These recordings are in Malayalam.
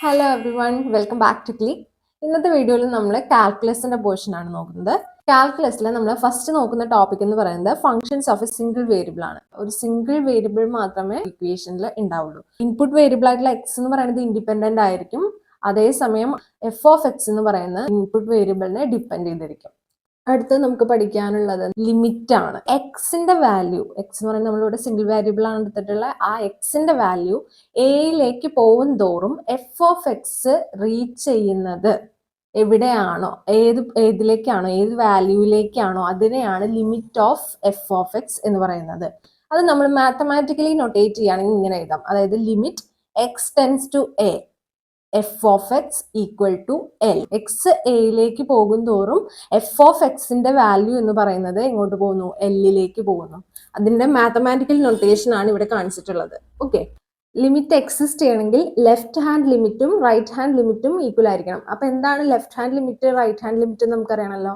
Hello everyone, welcome back to Click. ഇന്നത്തെ വീഡിയോയിൽ നമ്മൾ കാൽക്കുലസിന്റെ പോർഷൻ ആണ് നോക്കുന്നത്. കാൽക്കുലസിൽ നമ്മൾ ഫസ്റ്റ് നോക്കുന്ന ടോപ്പിക് എന്ന് പറയുന്നത് functions of A single variable ആണ്. ഒരു സിംഗിൾ വേരിയബിൾ മാത്രമേ ഇക്വേഷനിൽ ഉണ്ടാവുള്ളൂ. ഇൻപുട്ട് വേരിയബിൾ ആയിട്ടുള്ള എക്സ് എന്ന് പറയുന്നത് ഇൻഡിപെൻഡന്റ് ആയിരിക്കും. അതേസമയം എഫ് ഓഫ് എക്സ് എന്ന് പറയുന്ന ഇൻപുട്ട് വേരിയബിളിനെ ഡിപ്പെൻഡ് ചെയ്തിരിക്കും. അടുത്ത് നമുക്ക് പഠിക്കാനുള്ളത് ലിമിറ്റ് ആണ്. എക്സിന്റെ വാല്യൂ, എക്സ് എന്ന് പറയുന്നത് നമ്മളിവിടെ സിംഗിൾ വേരിയബിൾ ആണ് എടുത്തിട്ടുള്ള ആ എക്സിന്റെ വാല്യൂ എയിലേക്ക് പോകും തോറും എഫ് ഓഫ് എക്സ് റീച്ച് ചെയ്യുന്നത് എവിടെയാണോ, ഏതിലേക്കാണോ, ഏത് വാല്യൂയിലേക്കാണോ അതിനെയാണ് limit of F of x എന്ന് പറയുന്നത്. അത് നമ്മൾ മാത്തമാറ്റിക്കലി നൊട്ടേറ്റ് ചെയ്യുകയാണെങ്കിൽ ഇങ്ങനെ എഴുതാം. അതായത് limit x tends to a f of x equal to l. X എയിലേക്ക് പോകും തോറും എഫ് ഓഫ് എക്സിന്റെ വാല്യൂ എന്ന് പറയുന്നത് എങ്ങോട്ട് പോകുന്നു? എല്ലിലേക്ക് പോകുന്നു. അതിന്റെ മാത്തമാറ്റിക്കൽ നൊട്ടേഷൻ ആണ് ഇവിടെ കാണിച്ചിട്ടുള്ളത്. ഓക്കെ, ലിമിറ്റ് എക്സിസ്റ്റ് ചെയ്യണമെങ്കിൽ ലെഫ്റ്റ് ഹാൻഡ് ലിമിറ്റും റൈറ്റ് ഹാൻഡ് ലിമിറ്റും ഈക്വൽ ആയിരിക്കണം. അപ്പൊ എന്താണ് left hand limit, right hand limit നമുക്കറിയണമല്ലോ.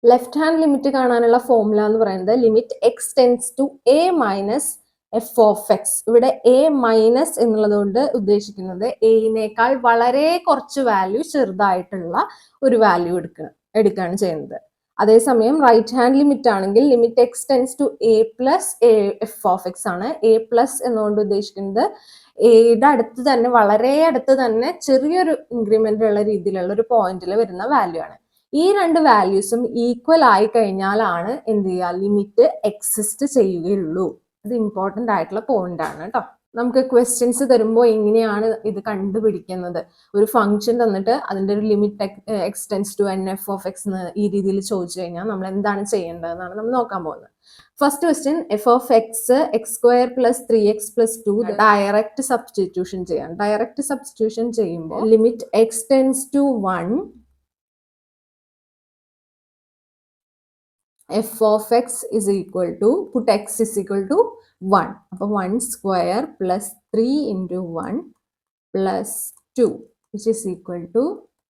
ലെഫ്റ്റ് ഹാൻഡ് ലിമിറ്റ് കാണാനുള്ള ഫോർമുല എന്ന് പറയുന്നത് limit x tends to a minus f of x. ഇവിടെ എ മൈനസ് എന്നുള്ളത് കൊണ്ട് ഉദ്ദേശിക്കുന്നത് എയിനേക്കാൾ വളരെ കുറച്ച് വാല്യൂ ചെറുതായിട്ടുള്ള ഒരു വാല്യൂ എടുക്കുകയാണ് ചെയ്യുന്നത്. അതേസമയം റൈറ്റ് ഹാൻഡ് ലിമിറ്റ് ആണെങ്കിൽ limit x tends to a plus f of x ആണ്. എ പ്ലസ് എന്നുകൊണ്ട് ഉദ്ദേശിക്കുന്നത് എയുടെ അടുത്ത് തന്നെ, വളരെ അടുത്ത് തന്നെ ചെറിയൊരു ഇൻക്രിമെന്റ് ഉള്ള രീതിയിലുള്ള ഒരു പോയിന്റിൽ വരുന്ന വാല്യൂ ആണ്. ഈ രണ്ട് വാല്യൂസും ഈക്വൽ ആയി കഴിഞ്ഞാലാണ് എന്ത് ചെയ്യുക, ലിമിറ്റ് എക്സിസ്റ്റ് ചെയ്യുകയുള്ളൂ. ഇത് ഇമ്പോർട്ടൻ്റ് ആയിട്ടുള്ള പോയിന്റ് ആണ് കേട്ടോ. നമുക്ക് ക്വസ്റ്റ്യൻസ് തരുമ്പോൾ എങ്ങനെയാണ് ഇത് കണ്ടുപിടിക്കുന്നത്? ഒരു ഫംഗ്ഷൻ തന്നിട്ട് അതിന്റെ ഒരു limit x tends to n f of x എന്ന് ഈ രീതിയിൽ ചോദിച്ചു കഴിഞ്ഞാൽ നമ്മൾ എന്താണ് ചെയ്യേണ്ടതെന്നാണ് നമ്മൾ നോക്കാൻ പോകുന്നത്. First question, f of x x square plus 3x plus 2 direct substitution ചെയ്യാം. ഡയറക്റ്റ് സബ്സ്റ്റിറ്റ്യൂഷൻ ചെയ്യുമ്പോൾ limit x tends to 1 f of x is equal to, put x is equal to 1. അപ്പോൾ 1 square plus 3 into 1 plus 2 which is equal to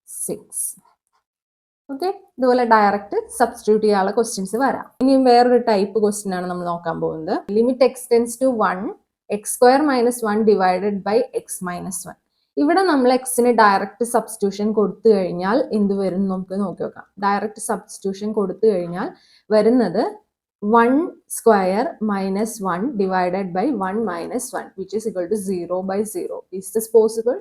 6. Okay, ഇതുപോലെ ഡയറക്റ്റ് സബ്സ്റ്റിറ്റ്യൂട്ട് ചെയ്യാനുള്ള ക്വസ്റ്റ്യൻസ് വരാം. ഇനിയും വേറൊരു ടൈപ്പ് ക്വസ്റ്റ്യൻ ആണ് നമ്മൾ നോക്കാൻ പോകുന്നത്. Limit x tends to 1 x square minus 1 divided by x minus 1. ഇവിടെ നമ്മൾ എക്സിന് ഡയറക്റ്റ് സബ്സ്റ്റിറ്റ്യൂഷൻ കൊടുത്തു കഴിഞ്ഞാൽ എന്ത് വരും നമുക്ക് നോക്കി നോക്കാം. ഡയറക്റ്റ് സബ്സ്റ്റിറ്റ്യൂഷൻ കൊടുത്തു കഴിഞ്ഞാൽ വരുന്നത് 1 square minus 1 divided by 1 minus 1 which is equal to 0 by 0. Is this possible?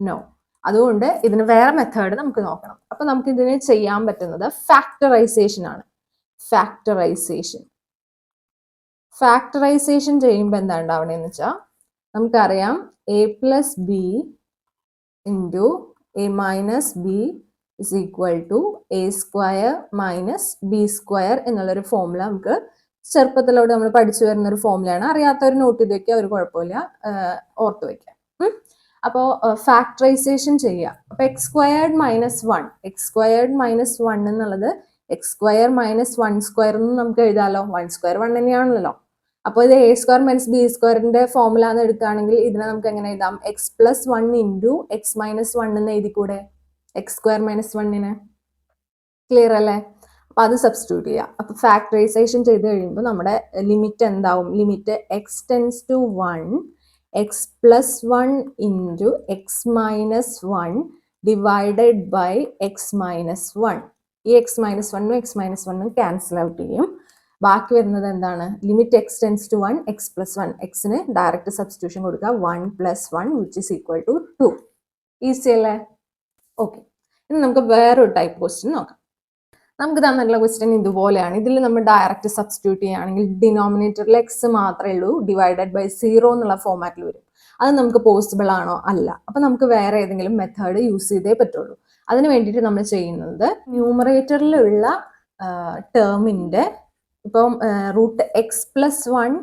No. അതുകൊണ്ട് ഇതിന് വേറെ മെത്തേഡ് നമുക്ക് നോക്കണം. അപ്പൊ നമുക്ക് ഇതിനെ ചെയ്യാൻ പറ്റുന്നത് ഫാക്ടറൈസേഷൻ ആണ്. ഫാക്ടറൈസേഷൻ ചെയ്യുമ്പോൾ എന്താ ഉണ്ടാവണേന്ന് വെച്ചാൽ നമുക്കറിയാം a plus b into a minus b is equal to a square minus b square formula ഫോർമുല നമുക്ക് ചെറുപ്പത്തിലോട്ട് നമ്മൾ പഠിച്ചു വരുന്ന ഒരു ഫോർമുലയാണ്. അറിയാത്തവർ നോട്ട് ചെയ്ത് വെക്കുക, ഒരു കുഴപ്പമില്ല, ഓർത്ത് വെക്കുക. അപ്പോൾ ഫാക്ടറൈസേഷൻ ചെയ്യുക. അപ്പോൾ X squared minus 1, X squared minus 1 എന്നുള്ളത് എക്സ് സ്ക്വയർ മൈനസ് 1 സ്ക്വയർ എന്ന് നമുക്ക് എഴുതാമല്ലോ. 1 സ്ക്വയർ 1 തന്നെയാണല്ലോ. അപ്പോൾ ഇത് എ സ്ക്വയർ മൈനസ് ബി സ്ക്വയറിന്റെ ഫോർമുല എന്ന് എടുക്കുകയാണെങ്കിൽ ഇതിനെ നമുക്ക് എങ്ങനെ എഴുതാം? X plus 1 into x minus 1 എന്ന് എഴുതിക്കൂടെ? എക്സ് സ്ക്വയർ മൈനസ് 1ന്. ക്ലിയർ അല്ലേ? അപ്പൊ അത് സബ്സ്റ്റിറ്റ്യൂട്ട് ചെയ്യാം. അപ്പൊ ഫാക്ടറൈസേഷൻ ചെയ്ത് കഴിയുമ്പോൾ നമ്മുടെ ലിമിറ്റ് എന്താവും? Limit x tends to 1 x plus 1 into x minus 1 divided by x minus 1. ഈ എക്സ് മൈനസ് 1ഉം എക്സ് മൈനസ് 1ഉം ക്യാൻസൽ ഔട്ട് ചെയ്യും. ബാക്കി വരുന്നത് എന്താണ്? Limit x tends to 1 x plus 1. എക്സിന് ഡയറക്റ്റ് സബ്സ്റ്റിറ്റ്യൂഷൻ കൊടുക്കുക. 1 plus 1 which is equal to 2. Easy അല്ലേ? ഓക്കെ, ഇനി നമുക്ക് വേറൊരു ടൈപ്പ് ക്വസ്റ്റ്യൻ നോക്കാം. നമുക്ക് തന്നിട്ടുള്ള ക്വസ്റ്റ്യൻ ഇതുപോലെയാണ്. ഇതിൽ നമ്മൾ ഡയറക്റ്റ് സബ്സ്റ്റിറ്റ്യൂട്ട് ചെയ്യുകയാണെങ്കിൽ ഡിനോമിനേറ്ററിൽ എക്സ് മാത്രമേ ഉള്ളൂ, ഡിവൈഡഡ് ബൈ 0 എന്നുള്ള ഫോമാറ്റിൽ വരും. അത് നമുക്ക് പോസിബിൾ ആണോ? അല്ല. അപ്പം നമുക്ക് വേറെ ഏതെങ്കിലും മെത്തേഡ് യൂസ് ചെയ്തേ പറ്റുള്ളൂ. അതിന് വേണ്ടിയിട്ട് നമ്മൾ ചെയ്യുന്നത് ന്യൂമറേറ്ററിലുള്ള ടേമിൻ്റെ ഇപ്പം റൂട്ട് എക്സ് പ്ലസ് 1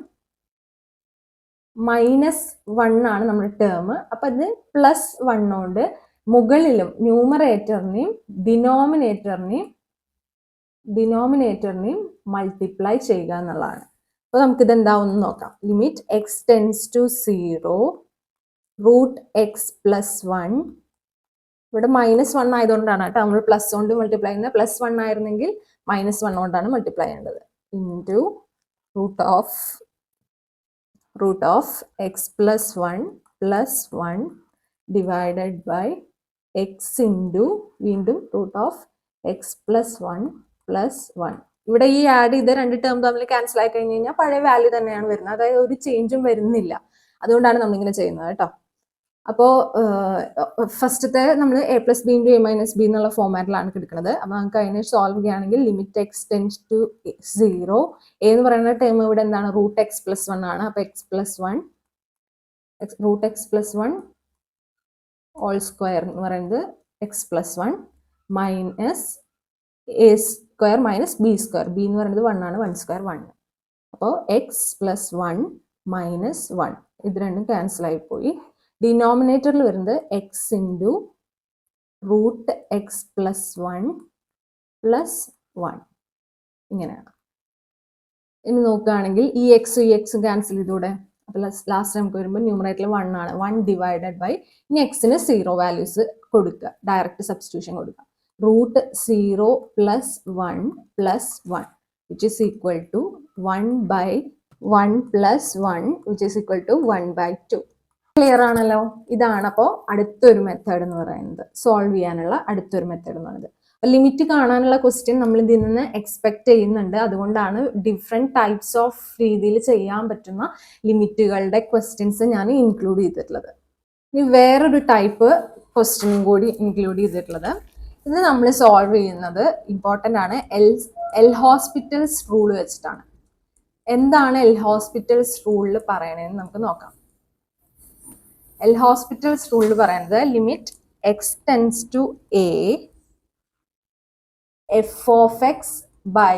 മൈനസ് 1 ആണ് നമ്മുടെ ടേം. അപ്പം അത് പ്ലസ് 1 കൊണ്ട് മുകളിലും ന്യൂമറേറ്ററിനെയും ഡിനോമിനേറ്ററിനെയും മൾട്ടിപ്ലൈ ചെയ്യുക എന്നുള്ളതാണ്. അപ്പോൾ നമുക്കിത് എന്താവും നോക്കാം. Limit x tends to 0 root x plus 1. ഇവിടെ മൈനസ് 1 ആയതുകൊണ്ടാണ് കേട്ടോ നമ്മൾ പ്ലസ് കൊണ്ട് മൾട്ടിപ്ലൈ ചെയ്യുന്നത്. പ്ലസ് 1 ആയിരുന്നെങ്കിൽ മൈനസ് 1 കൊണ്ടാണ് മൾട്ടിപ്ലൈ ചെയ്യേണ്ടത്. Into root of x plus 1 plus 1 divided by x into വീണ്ടും root of x plus 1 plus 1. ഇവിടെ ഈ ആഡ് ചെയ്ത രണ്ട് ടേം തമ്മിൽ ക്യാൻസൽ ആയി കഴിഞ്ഞ് കഴിഞ്ഞാൽ പഴയ വാല്യൂ തന്നെയാണ് വരുന്നത്, അതായത് ഒരു ചേഞ്ചും വരുന്നില്ല. അതുകൊണ്ടാണ് നമ്മളിങ്ങനെ ചെയ്യുന്നത് കേട്ടോ. അപ്പോൾ ഫസ്റ്റത്തെ നമ്മൾ A plus b into a minus B എന്നുള്ള ഫോമാറ്റിലാണ് എടുക്കുന്നത്. അപ്പോൾ നമുക്ക് അതിനെ സോൾവ് ചെയ്യുകയാണെങ്കിൽ ലിമിറ്റ് എക്സ് ടെൻസ് ടു 0. എന്ന് പറയുന്ന ടേം ഇവിടെ എന്താണ്, റൂട്ട് എക്സ് പ്ലസ് 1 ആണ്. അപ്പോൾ x plus 1 root x plus 1 whole square എന്ന് പറയുന്നത് x plus 1 minus a square minus b square. B എന്ന് പറയുന്നത് 1 ആണ്, 1 സ്ക്വയർ 1. അപ്പോൾ എക്സ് പ്ലസ് 1 മൈനസ് 1 ഇത് രണ്ടും ക്യാൻസൽ ആയിപ്പോയി. ഡിനോമിനേറ്ററിൽ വരുന്നത് x into root x plus 1 plus 1 ഇങ്ങനെയാണ്. ഇനി നോക്കുകയാണെങ്കിൽ ഈ എക്സും ക്യാൻസൽ ചെയ്തൂടെ. അപ്പോൾ ലാസ്റ്റ് നമുക്ക് വരുമ്പോൾ ന്യൂമറേറ്ററിൽ 1 ആണ്. 1 ഡിവൈഡഡ് ബൈ ഇനി എക്സിന് 0 വാല്യൂസ് കൊടുക്കുക, ഡയറക്റ്റ് സബ്സ്റ്റിറ്റ്യൂഷൻ കൊടുക്കുക. Root 0 plus 1 plus 1 which is equal to 1 by 1 plus 1 which is equal to 1 by 2. Clear ആണല്ലോ. ഇതാണ് അപ്പോൾ അടുത്തൊരു മെത്തേഡ് എന്ന് പറയുന്നത്, സോൾവ് ചെയ്യാനുള്ള അടുത്തൊരു മെത്തേഡ് എന്ന് പറയുന്നത്. ലിമിറ്റ് കാണാനുള്ള ക്വസ്റ്റ്യൻ നമ്മൾ ഇതിൽ നിന്ന് എക്സ്പെക്ട് ചെയ്യുന്നുണ്ട്. അതുകൊണ്ടാണ് ഡിഫറെൻറ്റ് ടൈപ്സ് ഓഫ് രീതിയിൽ ചെയ്യാൻ പറ്റുന്ന ലിമിറ്റുകളുടെ ക്വസ്റ്റ്യൻസ് ഞാൻ ഇൻക്ലൂഡ് ചെയ്തിട്ടുള്ളത്. ഇനി വേറൊരു ടൈപ്പ് ക്വസ്റ്റ്യനും കൂടി ഇൻക്ലൂഡ് ചെയ്തിട്ടുള്ളത്. ഇത് നമ്മൾ സോൾവ് ചെയ്യുന്നത് ഇമ്പോർട്ടൻ്റ് ആണ്, എൽ ഹോസ്പിറ്റൽസ് റൂൾ വെച്ചിട്ടാണ്. എന്താണ് എൽ ഹോസ്പിറ്റൽസ് റൂളിൽ പറയണതെന്ന് നമുക്ക് നോക്കാം. എൽ ഹോസ്പിറ്റൽസ് റൂളിൽ പറയുന്നത് limit x tends to a f of x by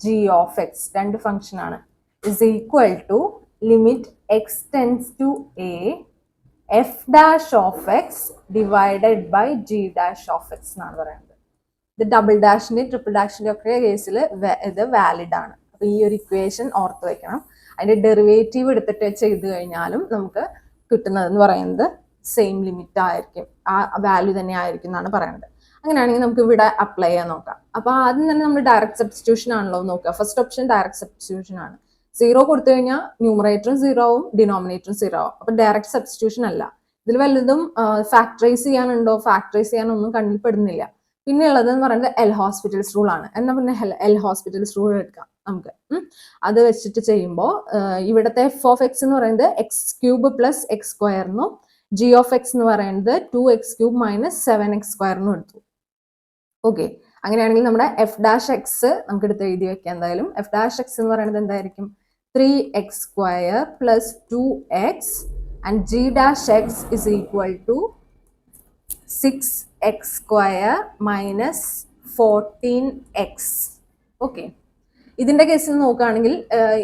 g of x രണ്ട് ഫംഗ്ഷൻ ആണ് is equal to limit x tends to a f dash of x divided by g dash of x എന്നാണ് പറയുന്നത്. ഇത് ഡബിൾ ഡാഷിന്റെ ട്രിപ്പിൾ ഡാഷിന്റെ ഒക്കെ കേസിൽ ഇത് വാലിഡ് ആണ്. അപ്പൊ ഈ ഒരു ഇക്വേഷൻ ഓർത്ത് വെക്കണം. അതിന്റെ ഡെറിവേറ്റീവ് എടുത്തിട്ട് ചെയ്ത് കഴിഞ്ഞാലും നമുക്ക് കിട്ടുന്നതെന്ന് പറയുന്നത് സെയിം ലിമിറ്റ് ആയിരിക്കും, ആ വാല്യൂ തന്നെ ആയിരിക്കും എന്നാണ് പറയുന്നത്. അങ്ങനെയാണെങ്കിൽ നമുക്ക് ഇവിടെ അപ്ലൈ ചെയ്യാൻ നോക്കാം. അപ്പൊ ആദ്യം തന്നെ നമ്മൾ ഡയറക്റ്റ് സബ്സ്റ്റിറ്റ്യൂഷൻ ആണല്ലോ നോക്കുക. ഫസ്റ്റ് ഓപ്ഷൻ ഡയറക്റ്റ് സബ്സ്റ്റിറ്റ്യൂഷൻ ആണ്. 0 കൊടുത്തു കഴിഞ്ഞാൽ ന്യൂമറേറ്ററും 0 ആവും, ഡിനോമിനേറ്ററും 0 ആവും. അപ്പൊ ഡയറക്റ്റ് സബ്സ്റ്റിറ്റ്യൂഷൻ അല്ല. ഇതിൽ വല്ലതും ഫാക്ടറൈസ് ചെയ്യാനുണ്ടോ? ഫാക്ടറൈസ് ചെയ്യാനൊന്നും കണ്ണിൽ പെടുന്നില്ല. പിന്നെ ഉള്ളതെന്ന് പറയുന്നത് എൽ ഹോസ്പിറ്റൽസ് റൂൾ ആണ്. എന്നാൽ പിന്നെ എൽ ഹോസ്പിറ്റൽസ് റൂൾ എടുക്കാം നമുക്ക്. അത് വെച്ചിട്ട് ചെയ്യുമ്പോൾ ഇവിടുത്തെ എഫ് ഓഫ് എക്സ് എന്ന് പറയുന്നത് എക്സ് ക്യൂബ് പ്ലസ് എക്സ് സ്ക്വയറിനും ജി ഓഫ് എക്സ് എന്ന് പറയുന്നത് 2x ക്യൂബ് മൈനസ് 7x സ്ക്വയറിനും എടുത്തു. ഓക്കെ, അങ്ങനെയാണെങ്കിൽ നമ്മുടെ എഫ് ഡാഷ് എക്സ് നമുക്ക് എടുത്ത് എഴുതി വെക്കാം. എന്തായാലും എഫ് ഡാഷ് എക്സ് എന്ന് പറയുന്നത് എന്തായിരിക്കും? 3x square plus 2x and g dash x is equal to 6x square minus 14x. Okay, ഇതിന്റെ കേസിൽ നോക്കുകയാണെങ്കിൽ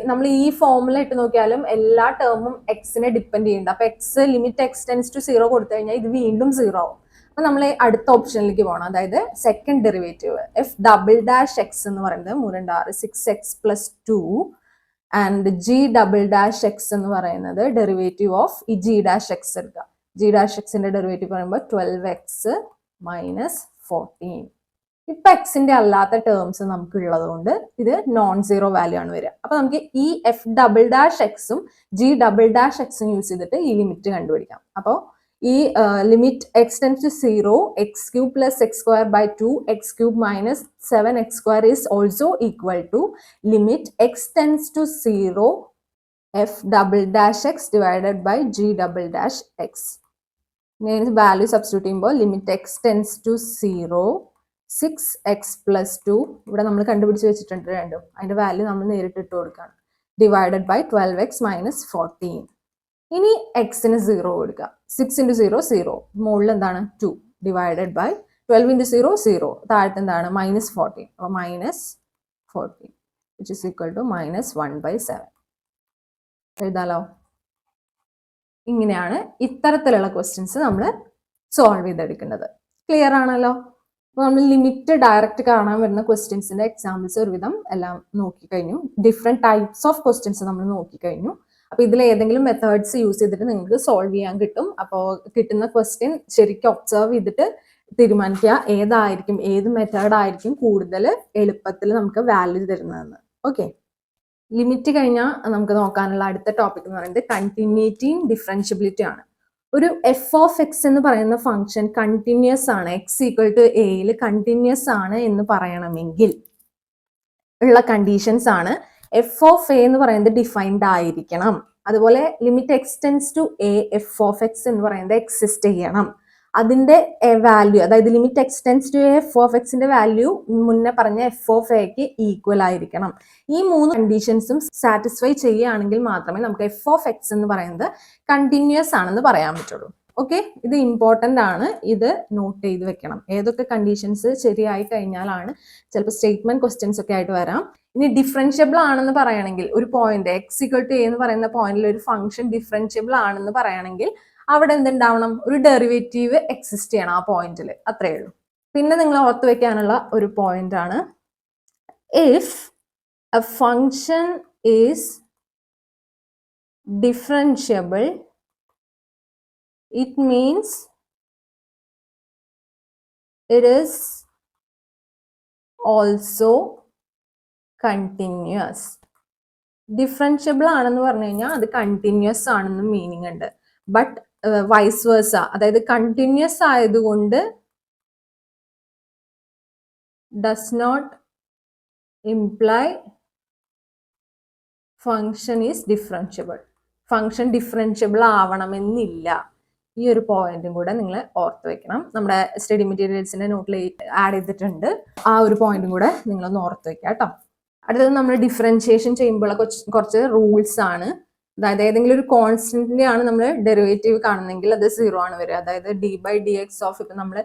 നമ്മൾ ഈ ഫോമുല ഇട്ട് നോക്കിയാലും എല്ലാ ടേമും എക്സിനെ ഡിപ്പെൻഡ് ചെയ്യുന്നുണ്ട്. അപ്പൊ x limit x tends to 0 കൊടുത്തു കഴിഞ്ഞാൽ ഇത് വീണ്ടും 0 ആവും. അപ്പൊ നമ്മൾ അടുത്ത ഓപ്ഷനിലേക്ക് പോകണം, അതായത് second derivative F double dash X എന്ന് പറയുന്നത് 6x plus 2 and G double dash X എന്ന് പറയുന്നത് ഡെറിവേറ്റീവ് ഓഫ് ഈ ജി ഡാഷ് എക്സ് എടുക്കുക. ജി ഡാഷ് എക്സിന്റെ ഡെറിവേറ്റീവ് പറയുമ്പോൾ 12x മൈനസ് 14. ഇപ്പൊ എക്സിന്റെ അല്ലാത്ത ടേംസ് നമുക്ക് ഉള്ളത് കൊണ്ട് ഇത് നോൺ സീറോ വാല്യൂ ആണ് വരിക. അപ്പൊ നമുക്ക് ഈ എഫ് ഡബിൾ ഡാഷ് എക്സും ജി ഡബിൾ ഡാഷ് എക്സും യൂസ് ചെയ്തിട്ട് ഈ ലിമിറ്റ് കണ്ടുപിടിക്കാം. അപ്പോൾ ഈ limit x tends to 0 x cube plus x square by 2 x cube minus 7x square is also equal to limit x tends to 0 f double dash x divided by g double dash x. Value substitute ചെയ്യുമ്പോൾ limit x tends to 0 6x plus 2 ഇവിടെ നമ്മൾ കണ്ടുപിടിച്ച് വെച്ചിട്ടുണ്ട് രണ്ടും, അതിന്റെ വാല്യൂ നമ്മൾ നേരിട്ട് ഇട്ട് കൊടുക്കുകയാണ്, ഡിവൈഡഡ് ബൈ 12x മൈനസ് 14. ഇനി എക്സിന് 0 കൊടുക്കുക. 6 ഇൻറ്റു 0 0, മുകളിൽ എന്താണ് 2 ഡിവൈഡഡ് ബൈ 12 ഇൻറ്റു 0 0, താഴത്ത് എന്താണ് മൈനസ് 14. അപ്പോൾ minus 14 which is equal to minus 1/7 എഴുതാലോ. ഇങ്ങനെയാണ് ഇത്തരത്തിലുള്ള ക്വസ്റ്റ്യൻസ് നമ്മൾ സോൾവ് ചെയ്തെടുക്കേണ്ടത്. ക്ലിയർ ആണല്ലോ. അപ്പോൾ നമ്മൾ ലിമിറ്റ് ഡയറക്റ്റ് കാണാൻ വരുന്ന ക്വസ്റ്റ്യൻസിന്റെ എക്സാമ്പിൾസ് ഒരുവിധം എല്ലാം നോക്കിക്കഴിഞ്ഞു. ഡിഫറെൻറ്റ് ടൈപ്സ് ഓഫ് ക്വസ്റ്റ്യൻസ് നമ്മൾ നോക്കിക്കഴിഞ്ഞു. അപ്പോൾ ഇതിൽ ഏതെങ്കിലും മെത്തേഡ്സ് യൂസ് ചെയ്തിട്ട് നിങ്ങൾക്ക് സോൾവ് ചെയ്യാൻ കിട്ടും. അപ്പോൾ കിട്ടുന്ന ക്വസ്റ്റ്യൻ ശരിക്കും ഒബ്സർവ് ചെയ്തിട്ട് തീരുമാനിക്കുക ഏതായിരിക്കും, ഏത് മെത്തേഡായിരിക്കും കൂടുതൽ എളുപ്പത്തിൽ നമുക്ക് വാല്യൂ തരുന്നതെന്ന്. ഓക്കെ, ലിമിറ്റ് കഴിഞ്ഞാൽ നമുക്ക് നോക്കാനുള്ള അടുത്ത ടോപ്പിക് എന്ന് പറയുന്നത് കണ്ടിന്യൂറ്റിയും ഡിഫറൻഷ്യബിലിറ്റി ആണ്. ഒരു എഫ് ഓഫ് എക്സ് എന്ന് പറയുന്ന ഫംഗ്ഷൻ കണ്ടിന്യൂസ് ആണ്, എക്സ് ഈക്വൽ ടു എയിൽ കണ്ടിന്യൂസ് ആണ് എന്ന് പറയണമെങ്കിൽ ഉള്ള കണ്ടീഷൻസ് ആണ്. എഫ് ഓഫ് എ എന്ന് പറയുന്നത് ഡിഫൈൻഡ് ആയിരിക്കണം. അതുപോലെ limit x tends to a f of x എന്ന് പറയുന്നത് എക്സിസ്റ്റ് ചെയ്യണം. അതിന്റെ വാല്യൂ, അതായത് limit x tends to f of എക്സിന്റെ വാല്യൂ മുന്നേ പറഞ്ഞ എഫ് ഓഫ് എക്ക് ഈക്വൽ ആയിരിക്കണം. ഈ 3 കണ്ടീഷൻസും സാറ്റിസ്ഫൈ ചെയ്യുകയാണെങ്കിൽ മാത്രമേ നമുക്ക് എഫ് ഓഫ് എക്സ് എന്ന് പറയുന്നത് കണ്ടിന്യൂസ് ആണെന്ന് പറയാൻ പറ്റുള്ളൂ. ഓക്കെ, ഇത് ഇമ്പോർട്ടൻ്റ് ആണ്, ഇത് നോട്ട് ചെയ്ത് വെക്കണം. ഏതൊക്കെ കണ്ടീഷൻസ് ശരിയായി കഴിഞ്ഞാലാണ് ചിലപ്പോൾ സ്റ്റേറ്റ്മെന്റ് ക്വസ്റ്റ്യൻസ് ഒക്കെ ആയിട്ട് വരാം. ഇനി ഡിഫറൻഷ്യബിൾ ആണെന്ന് പറയണമെങ്കിൽ, ഒരു point x equal to a എന്ന് പറയുന്ന പോയിന്റിൽ ഒരു ഫംഗ്ഷൻ ഡിഫറൻഷ്യബിൾ ആണെന്ന് പറയണമെങ്കിൽ അവിടെ എന്തുണ്ടാവണം, ഒരു ഡെറിവേറ്റീവ് എക്സിസ്റ്റ് ചെയ്യണം ആ പോയിന്റിൽ, അത്രയേ ഉള്ളൂ. പിന്നെ നിങ്ങൾ ഓർത്ത് വെക്കാനുള്ള ഒരു പോയിന്റ് ആണ്, if a function is differentiable it means it is also continuous. ഡിഫറൻഷ്യബിൾ ആണെന്ന് പറഞ്ഞു കഴിഞ്ഞാൽ അത് കണ്ടിന്യൂസ് ആണെന്ന് മീനിങ് ഉണ്ട്. ബട്ട് വൈസ് വേഴ്സ, അതായത് കണ്ടിന്യൂസ് ആയതുകൊണ്ട് does not imply function is differentiable. Function differentiable ആവണമെന്നില്ല. ഈ ഒരു പോയിന്റും കൂടെ നിങ്ങൾ ഓർത്ത് വെക്കണം. നമ്മുടെ സ്റ്റഡി മെറ്റീരിയൽസിന്റെ നോട്ടിൽ ആഡ് ചെയ്തിട്ടുണ്ട്. ആ ഒരു പോയിന്റും കൂടെ നിങ്ങളൊന്ന് ഓർത്ത് വെക്കുക കേട്ടോ. അടുത്തത് നമ്മൾ ഡിഫറൻഷിയേഷൻ ചെയ്യുമ്പോൾ കുറച്ച് റൂൾസ് ആണ്. അതായത് ഏതെങ്കിലും ഒരു കോൺസ്റ്റന്റിന്റെ ആണ് നമ്മൾ ഡെറിവേറ്റീവ് കാണുന്നെങ്കിൽ അത് 0 ആണ് വരിക. അതായത് d by d x of, ഇപ്പം നമ്മൾ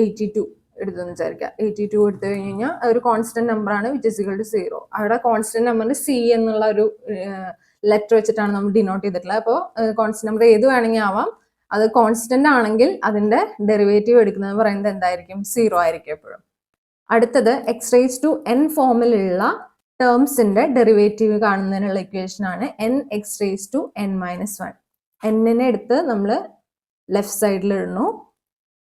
82 എടുത്തെന്ന് വിചാരിക്കുക. 82 എടുത്തു കഴിഞ്ഞ് കഴിഞ്ഞാൽ ഒരു കോൺസ്റ്റന്റ് നമ്പർ ആണ്, വിച്ച് ഇസ് ഈക്വൽ ടു 0. അവിടെ കോൺസ്റ്റന്റ് നമ്പറിന് സി എന്നുള്ള ഒരു ലെറ്റർ വെച്ചിട്ടാണ് നമ്മൾ ഡിനോട്ട് ചെയ്തിട്ടുള്ളത്. അപ്പോൾ കോൺസ്റ്റന്റ് നമ്പർ ഏത് വേണമെങ്കിൽ ആവാം. അത് കോൺസ്റ്റന്റ് ആണെങ്കിൽ അതിന്റെ ഡെറിവേറ്റീവ് എടുക്കുന്നത് പറയുന്നത് എന്തായിരിക്കും, 0 ആയിരിക്കും എപ്പോഴും. അടുത്തത് എക്സ് റേസ് ടു എൻ ഫോമിലുള്ള ടേംസിന്റെ ഡെറിവേറ്റീവ് കാണുന്നതിനുള്ള ഇക്വേഷൻ ആണ് n x raise to n minus 1. എന്നിനെ എടുത്ത് നമ്മൾ ലെഫ്റ്റ് സൈഡിൽ ഇടുന്നു.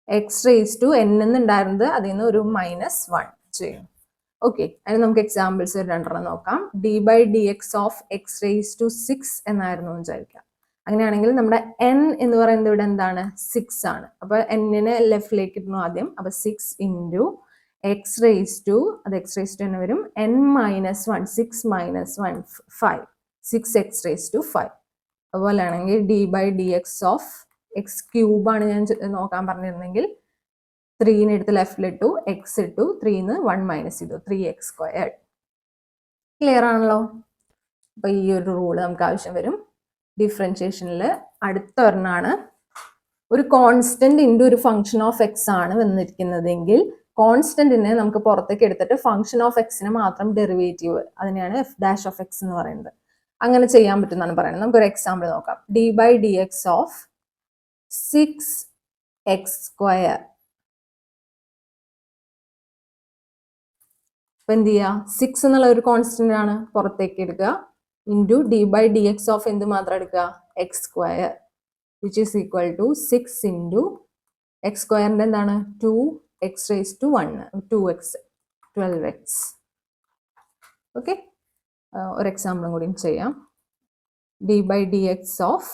എക്സ് റേസ് ടു എൻ എന്നുണ്ടായിരുന്നത് അതിൽ നിന്ന് ഒരു -1 ചെയ്യും. ഓക്കെ, അതിന് നമുക്ക് എക്സാമ്പിൾസ് 2 നോക്കാം. D by d x of x raise to 6 എന്നായിരുന്നു വിചാരിക്കാം. അങ്ങനെയാണെങ്കിൽ നമ്മുടെ എൻ എന്ന് പറയുന്നത് ഇവിടെ എന്താണ്, 6 ആണ്. അപ്പൊ എന്നിനെ ലെഫ്റ്റിലേക്ക് ഇടുന്നു ആദ്യം. അപ്പൊ 6 ഇൻറ്റു എക്സ് റേസ് ടു, അത് എക്സ് റേസ് ടു എന്ന് വരും, n minus 1, 6 minus 1 5, 6 x raise to 5. അതുപോലെ ആണെങ്കിൽ d by d x of x cube ആണ് ഞാൻ നോക്കാൻ പറഞ്ഞിരുന്നെങ്കിൽ 3 എടുത്ത് ലെഫ്റ്റിലിട്ടു, എക്സ് ഇട്ടു, 3 1 മൈനസ് ചെയ്തു, 3x². ക്ലിയർ ആണല്ലോ. അപ്പൊ ഈ ഒരു റൂള് നമുക്ക് ആവശ്യം വരും. ഡിഫറൻഷിയേഷനിൽ അടുത്ത ഒരെണ്ണാണ്, ഒരു കോൺസ്റ്റന്റ് ഇൻറ്റു ഒരു ഫംഗ്ഷൻ ഓഫ് എക്സ് ആണ് വന്നിരിക്കുന്നതെങ്കിൽ കോൺസ്റ്റന്റിനെ നമുക്ക് പുറത്തേക്ക് എടുത്തിട്ട് ഫംഗ്ഷൻ ഓഫ് എക്സിന് മാത്രം ഡെറിവേറ്റീവ്, അതിനെയാണ് എഫ് ഡാഷ് ഓഫ് എക്സ് എന്ന് പറയുന്നത്. അങ്ങനെ ചെയ്യാൻ പറ്റുമെന്നാണ് പറയുന്നത്. നമുക്കൊരു എക്സാമ്പിൾ നോക്കാം. D by d x of 6x². അപ്പൊ എന്ത് ചെയ്യുക, 6 എന്നുള്ള ഒരു കോൺസ്റ്റന്റ് ആണ്, പുറത്തേക്ക് എടുക്കുക, into d by d x of എന്ത് മാത്രം എടുക്കുക, x², which is equal to 6 into x²ന്റെ എന്താണ് 2x raise to 1, 2x, 12x. Okay, ഒരു എക്സാമ്പിളും കൂടി ചെയ്യാം. D by d x of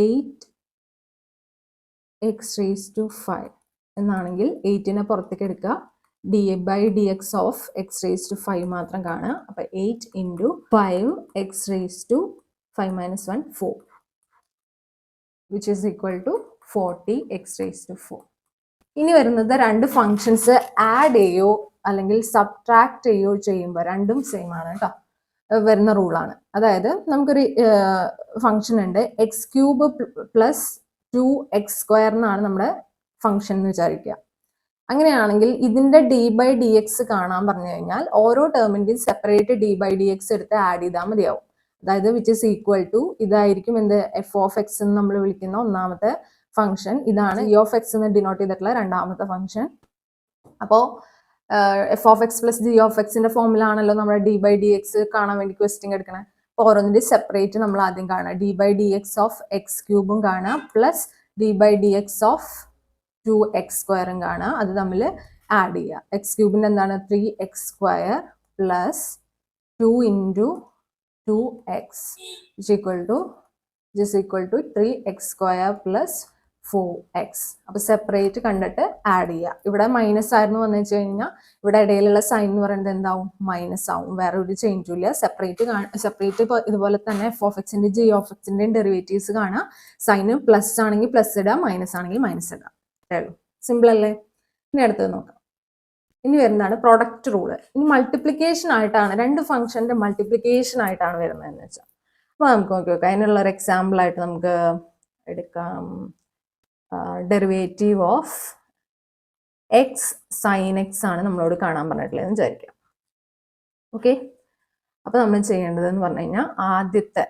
8x raise to 5 എന്നാണെങ്കിൽ 8നെ പുറത്തേക്ക് എടുക്കുക, d by d x of x raise to 5 മാത്രം കാണുക. അപ്പൊ 8 into 5x raise to 5 minus 1 4, which is equal to 40x raise to 4. ഇനി വരുന്നത് 2 ഫങ്ഷൻസ് ആഡ് ചെയ്യോ അല്ലെങ്കിൽ സബ്ട്രാക്ട് ചെയ്യോ ചെയ്യുമ്പോൾ രണ്ടും സെയിം ആണ് കേട്ടോ, വരുന്ന റൂളാണ്. അതായത് നമുക്കൊരു ഫംഗ്ഷൻ ഉണ്ട്, എക്സ് ക്യൂബ് പ്ലസ് 2x² എന്നാണ് നമ്മുടെ ഫംഗ്ഷൻ എന്ന് വിചാരിക്കുക. അങ്ങനെയാണെങ്കിൽ ഇതിന്റെ ഡി ബൈ ഡി എക്സ് കാണാൻ പറഞ്ഞു കഴിഞ്ഞാൽ ഓരോ ടേമിന്റെയും separate d by d x എടുത്ത് ആഡ് ചെയ്താൽ മതിയാവും. അതായത് വിച്ച് ഇസ് ഈക്വൽ ടു, ഇതായിരിക്കും എന്ത്, എഫ് ഓഫ് എക്സ് എന്ന് നമ്മൾ വിളിക്കുന്ന ഒന്നാമത്തെ ഫംഗ്ഷൻ. ഇതാണ് ഇ ഓഫ് എക്സ് എന്ന് ഡിനോട്ട് ചെയ്തിട്ടുള്ള രണ്ടാമത്തെ ഫംഗ്ഷൻ. അപ്പോൾ F of x plus g of എക്സിന്റെ ഫോമിലാണല്ലോ നമ്മുടെ ഡി ബൈ ഡി എക്സ് കാണാൻ വേണ്ടി ക്വസ്റ്റ്യൻ എടുക്കണേ. അപ്പോൾ ഓരോന്നിന്റെ സെപ്പറേറ്റ് നമ്മൾ ആദ്യം കാണാം. D by d x of x ക്യൂബും കാണാം, plus d by d x of 2x² കാണാം. അത് തമ്മിൽ ആഡ് ചെയ്യുക. എക്സ് ക്യൂബിന്റെ എന്താണ് 3x² plus 2 into 2x equal to which is equal to 3x square plus 4x. അപ്പോൾ സെപ്പറേറ്റ് കണ്ടിട്ട് ആഡ് ചെയ്യുക. ഇവിടെ മൈനസ് ആയിരുന്നു വന്നു വെച്ച് കഴിഞ്ഞാൽ ഇവിടെ ഇടയിലുള്ള സൈൻ എന്ന് പറയുന്നത് എന്താവും, മൈനസ് ആവും. വേറെ ഒരു ചേഞ്ചും ഇല്ല. സെപ്പറേറ്റ് ഇതുപോലെ തന്നെ എഫ് ഓഫ് എക്സിന്റെ ജി ഓഫ് എക്സിന്റെയും ഡെറിവേറ്റീവ്സ് കാണാം. സൈന് പ്ലസ് ആണെങ്കിൽ പ്ലസ് ഇടാം, മൈനസ് ആണെങ്കിൽ മൈനസ് ഇടാം. അത്രേ ഉള്ളൂ. സിമ്പിൾ അല്ലേ? ഇനി അടുത്തത് നോക്കാം. ഇനി വരുന്നതാണ് പ്രൊഡക്റ്റ് റൂള്. ഇനി മൾട്ടിപ്ലിക്കേഷൻ ആയിട്ടാണ്, രണ്ട് ഫംഗ്ഷന്റെ മൾട്ടിപ്ലിക്കേഷൻ ആയിട്ടാണ് വരുന്നതെന്ന് വെച്ചാൽ. അപ്പോൾ നമുക്ക് നോക്കി നോക്കാം. അതിനുള്ള ഒരു എക്സാമ്പിൾ ആയിട്ട് നമുക്ക് എടുക്കാം. Derivative of x sine x ആണ് നമ്മളോട് കാണാൻ പറഞ്ഞിട്ടുള്ളതെന്ന് വിചാരിക്കാം. ഓക്കെ, അപ്പൊ നമ്മൾ ചെയ്യേണ്ടത് എന്ന് പറഞ്ഞു കഴിഞ്ഞാൽ ആദ്യത്തെ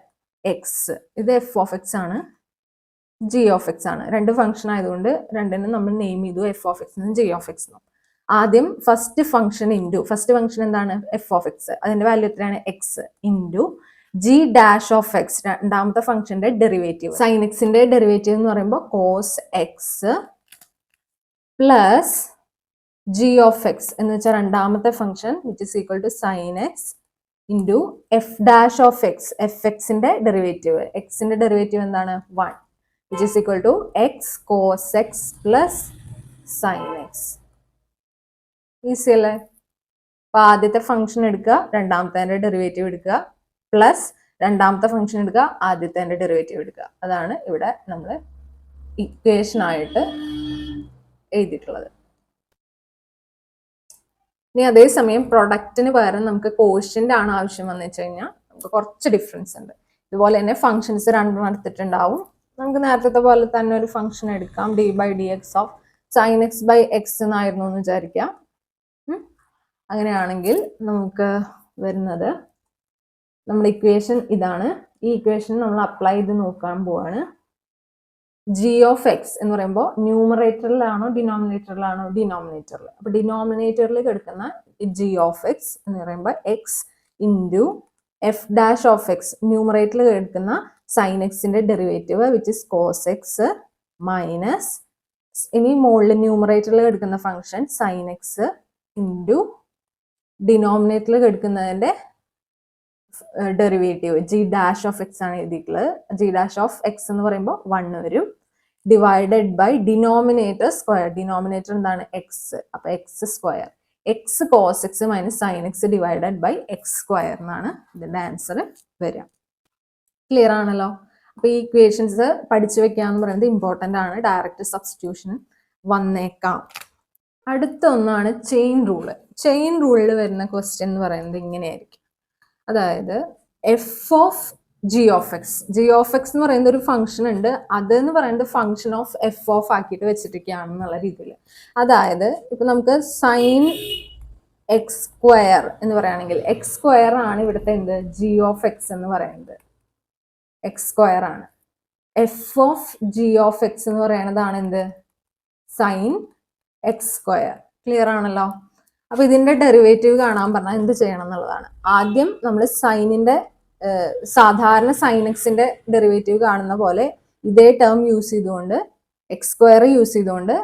എക്സ്, ഇത് എഫ് ഓഫ് എക്സ് ആണ്, ജി ഓഫ് എക്സ് ആണ്. രണ്ട് ഫംഗ്ഷൻ ആയതുകൊണ്ട് രണ്ടിനും നമ്മൾ നെയിം ചെയ്തു, എഫ് ഓഫ് എക്സ് എന്നും ജി ഓഫ് എക്സ് എന്നും. ആദ്യം ഫസ്റ്റ് ഫംഗ്ഷൻ എന്താണ്, എഫ് ഓഫ് എക്സ്. അതിന്റെ വാല്യൂ എത്രയാണ്, x into g dash of x, രണ്ടാമത്തെ ഫംഗ്ഷന്റെ ഡെറിവേറ്റീവ്. സൈൻ എക്സിന്റെ ഡെറിവേറ്റീവ് എന്ന് പറയുമ്പോൾ cos x plus g of x എന്ന് വെച്ചാൽ രണ്ടാമത്തെ function which is equal to sine x into f dash of x, f എക്സിന്റെ ഡെറിവേറ്റീവ്. എക്സിന്റെ ഡെറിവേറ്റീവ് എന്താണ്, 1, which is equal to x cos x plus sine x. Easy അല്ലേ? അപ്പൊ ആദ്യത്തെ ഫംഗ്ഷൻ എടുക്കുക, രണ്ടാമത്തെ ഡെറിവേറ്റീവ് എടുക്കുക, പ്ലസ് രണ്ടാമത്തെ ഫംഗ്ഷൻ എടുക്കുക, ആദ്യത്തെ ഡെറിവേറ്റീവ് എടുക്കുക. അതാണ് ഇവിടെ നമ്മൾ ഇക്വേഷൻ ആയിട്ട് എഴുതിയിട്ടുള്ളത്. ഇനി അതേസമയം പ്രൊഡക്റ്റിന് പകരം നമുക്ക് കോഷ്യന്റ് ആണ് ആവശ്യം വന്നു വെച്ച് കഴിഞ്ഞാൽ നമുക്ക് കുറച്ച് ഡിഫറൻസ് ഉണ്ട്. ഇതുപോലെ തന്നെ ഫംഗ്ഷൻസ് രണ്ടെണ്ണം എടുത്തിട്ടുണ്ടാവും. നമുക്ക് നേരത്തെ പോലെ തന്നെ ഒരു ഫംഗ്ഷൻ എടുക്കാം, d by d x of sine x by x എന്നായിരുന്നു എന്ന് വിചാരിക്കാം. അങ്ങനെയാണെങ്കിൽ നമുക്ക് വരുന്നത് നമ്മുടെ ഇക്വേഷൻ ഇതാണ്. ഈ ഇക്വേഷൻ നമ്മൾ അപ്ലൈ ചെയ്ത് നോക്കാൻ പോവാണ്. ജി ഓഫ് എക്സ് എന്ന് പറയുമ്പോൾ ന്യൂമറേറ്ററിലാണോ ഡിനോമിനേറ്ററിലാണോ, ഡിനോമിനേറ്ററിൽ. അപ്പൊ ഡിനോമിനേറ്ററിൽ കിടക്കുന്ന ജി ഓഫ് എക്സ് എന്ന് പറയുമ്പോൾ x into f dash of x, ന്യൂമറേറ്ററിൽ കിടക്കുന്ന സൈൻ എക്സിന്റെ derivative which is cos x minus, ഇനി മുകളിൽ ന്യൂമറേറ്ററിൽ കിടക്കുന്ന ഫംഗ്ഷൻ സൈൻ എക്സ് ഇൻറ്റു ഡിനോമിനേറ്ററിൽ കിടക്കുന്നതിന്റെ derivative g dash of x ആണ് എഴുതിയിട്ടുള്ളത്. ജി ഡാഷ് ഓഫ് എക്സ് എന്ന് പറയുമ്പോൾ 1 വരും, divided by denominator square. Denominator എന്താണ്, എക്സ്. അപ്പൊ x square, x cos x minus sine x divided by x square എന്നാണ് ഇതിന്റെ ആൻസർ വരിക. ക്ലിയർ ആണല്ലോ? അപ്പൊ ഈ ഇക്വേഷൻസ് പഠിച്ചു വെക്കാന്ന് പറയുന്നത് ഇമ്പോർട്ടന്റ് ആണ്. ഡയറക്റ്റ് സബ്സ്റ്റിറ്റ്യൂഷൻ വന്നേക്കാം. അടുത്ത ഒന്നാണ് ചെയിൻ റൂള്. ചെയിൻ റൂളിൽ വരുന്ന ക്വസ്റ്റ്യൻ എന്ന് പറയുന്നത് ഇങ്ങനെയായിരിക്കും. അതായത് F of G of X, G of x എന്ന് പറയുന്ന ഒരു ഫംഗ്ഷൻ ഉണ്ട്. അതെന്ന് പറയുന്നത് ഫംഗ്ഷൻ ഓഫ് എഫ് ഓഫ് ആക്കിയിട്ട് വെച്ചിട്ടൊക്കെയാണെന്നുള്ള രീതിയിൽ. അതായത് ഇപ്പൊ നമുക്ക് സൈൻ എക്സ് സ്ക്വയർ എന്ന് പറയുകയാണെങ്കിൽ എക്സ് സ്ക്വയർ ആണ് ഇവിടുത്തെ എന്ത്, ജി ഓഫ് എക്സ് എന്ന് പറയുന്നത് എക്സ് സ്ക്വയർ ആണ്. F of G of x എന്ന് പറയുന്നതാണ് എന്ത്, സൈൻ എക്സ് സ്ക്വയർ. ക്ലിയർ ആണല്ലോ? അപ്പൊ ഇതിന്റെ ഡെറിവേറ്റീവ് കാണാൻ പറഞ്ഞാൽ എന്ത് ചെയ്യണം എന്നുള്ളതാണ്. ആദ്യം നമ്മൾ സൈനിന്റെ സാധാരണ സൈൻ എക്സിന്റെ ഡെറിവേറ്റീവ് കാണുന്ന പോലെ ഇതേ ടേം യൂസ് ചെയ്തുകൊണ്ട് എക്സ് സ്ക്വയർ യൂസ് ചെയ്തുകൊണ്ട്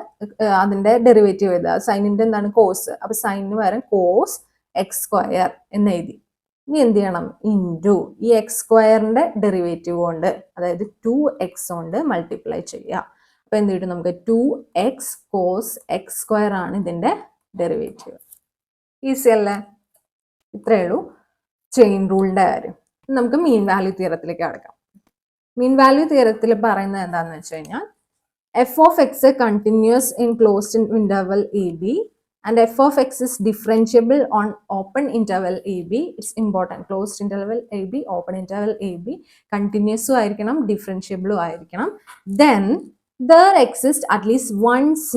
അതിന്റെ ഡെറിവേറ്റീവ് എഴുതുക. സൈനിന്റെ എന്താണ്, കോസ്. അപ്പൊ സൈനിന് പകരം കോസ് എക്സ് സ്ക്വയർ എന്ന് എഴുതി. ഇനി എന്ത് ചെയ്യണം, ഇൻറ്റു ഈ എക്സ് സ്ക്വയറിന്റെ ഡെറിവേറ്റീവ് കൊണ്ട്, അതായത് 2x കൊണ്ട് മൾട്ടിപ്ലൈ ചെയ്യുക. അപ്പൊ എന്ത് കിട്ടും നമുക്ക്, 2x കോസ് എക്സ് സ്ക്വയർ ആണ് ഇതിന്റെ ഡെറിവേറ്റീവ്. ഈസി അല്ലേ? ഇത്രയേ ഉള്ളൂ ചെയിൻ റൂളിന്റെ കാര്യം. നമുക്ക് മീൻ വാല്യൂ തിയറത്തിലേക്ക് കടക്കാം. മീൻ വാല്യൂ തിയറത്തിൽ പറയുന്നത് എന്താണെന്ന് വെച്ച് കഴിഞ്ഞാൽ f of x continuous in closed interval a b and f of x is differentiable on open interval a b. It's important. Closed interval a b, open interval a b കണ്ടിന്യൂസും ആയിരിക്കണം, ഡിഫറൻഷ്യബിളും ആയിരിക്കണം. Then there exists at least one c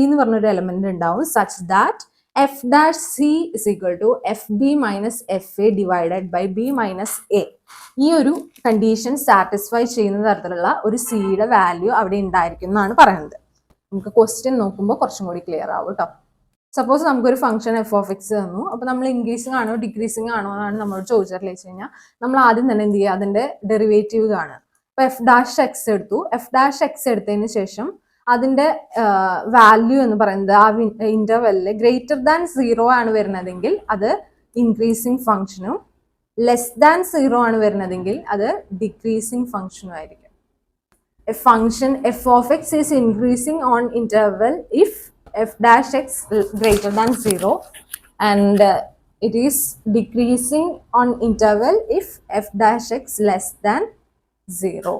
എന്ന് പറഞ്ഞൊരു എലമെന്റ് ഉണ്ടാവും such that f dash c is equal to fb minus fa divided by b minus a. ഈ ഒരു കണ്ടീഷൻ സാറ്റിസ്ഫൈ ചെയ്യുന്ന തരത്തിലുള്ള ഒരു സിയുടെ വാല്യൂ അവിടെ ഉണ്ടായിരിക്കും എന്നാണ് പറയുന്നത്. നമുക്ക് ക്വസ്റ്റ്യൻ നോക്കുമ്പോൾ കുറച്ചും കൂടി ക്ലിയർ ആവും കേട്ടോ. സപ്പോസ് നമുക്കൊരു ഫംഗ്ഷൻ എഫ് ഓഫ് എക്സ് തന്നു. അപ്പൊ നമ്മൾ ഇൻക്രീസിങ് ആണോ ഡിക്രീസിങ് ആണോ എന്നാണ് നമ്മളോട് ചോദിച്ചിട്ട് വെച്ച് കഴിഞ്ഞാൽ നമ്മൾ ആദ്യം തന്നെ എന്ത് ചെയ്യുക, അതിന്റെ ഡെറിവേറ്റീവ് കാണുക. അപ്പൊ എഫ് ഡാഷ് എക്സ് എടുത്തു. എഫ് ഡാഷ് എക്സ് എടുത്തതിന് ശേഷം അതിന്റെ വാല്യൂ എന്ന് പറയുന്നത് ആ ഇന്റർവെല്ലിൽ ഗ്രേറ്റർ ദാൻ 0 ആണ് വരുന്നതെങ്കിൽ അത് ഇൻക്രീസിങ് ഫംഗ്ഷനും ലെസ് ദാൻ 0 ആണ് വരുന്നതെങ്കിൽ അത് ഡിക്രീസിങ് ഫംഗ്ഷനും ആയിരിക്കും. a function f of x is increasing on interval if f dash x greater than 0 and it is decreasing on interval if f dash x less than 0.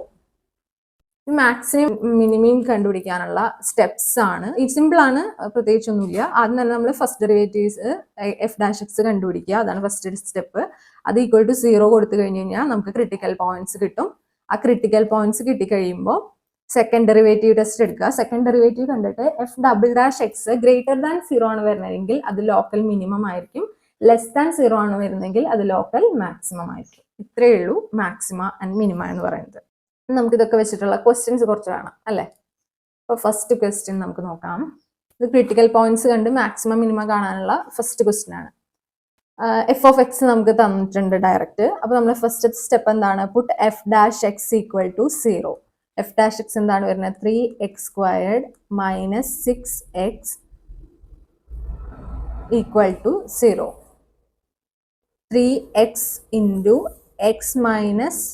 Maximum minimum കണ്ടുപിടിക്കാനുള്ള സ്റ്റെപ്സ് ആണ്. ഇത് സിമ്പിൾ ആണ്, പ്രത്യേകിച്ചൊന്നുമില്ല. ആദ്യം തന്നെ നമ്മൾ first derivatives f dash x കണ്ടുപിടിക്കുക, അതാണ് ഫസ്റ്റ് സ്റ്റെപ്പ്. അത് ഈക്വൽ ടു 0 കൊടുത്തു കഴിഞ്ഞ് കഴിഞ്ഞാൽ നമുക്ക് ക്രിട്ടിക്കൽ പോയിന്റ്സ് കിട്ടും. ആ ക്രിട്ടിക്കൽ പോയിന്റ്സ് കിട്ടിക്കഴിയുമ്പോൾ സെക്കൻഡ് ഡെറിവേറ്റീവ് ടെസ്റ്റ് എടുക്കുക. സെക്കൻഡ് ഡെറിവേറ്റീവ് കണ്ടിട്ട് f double dash x greater than 0 ആണ് വരുന്നതെങ്കിൽ അത് ലോക്കൽ മിനിമം ആയിരിക്കും, ലെസ് ദാൻ 0 ആണ് വരുന്നതെങ്കിൽ അത് ലോക്കൽ മാക്സിമം ആയിരിക്കും. ഇത്രയേ ഉള്ളൂ മാക്സിമ ആൻഡ് മിനിമ എന്ന് പറയുന്നത്. നമുക്ക് ഇതൊക്കെ വെച്ചിട്ടുള്ള ക്വസ്റ്റ്യൻസ് കുറച്ച് കാണാം അല്ലേ. അപ്പോൾ ഫസ്റ്റ് ക്വസ്റ്റ്യൻ നമുക്ക് നോക്കാം. ഇത് ക്രിട്ടിക്കൽ പോയിന്റ്സ് കണ്ട് മാക്സിമം മിനിമം കാണാനുള്ള ഫസ്റ്റ് ക്വസ്റ്റ്യൻ ആണ്. എഫ് ഓഫ് എക്സ് നമുക്ക് തന്നിട്ടുണ്ട് ഡയറക്റ്റ്. അപ്പോൾ നമ്മൾ ഫസ്റ്റ് സ്റ്റെപ്പ് എന്താണ്? Put f dash x equal to 0. എഫ് ഡാഷ് എക്സ് എന്താണ് വരുന്നത്? 3x² minus 6x equal to 0. 3x into x minus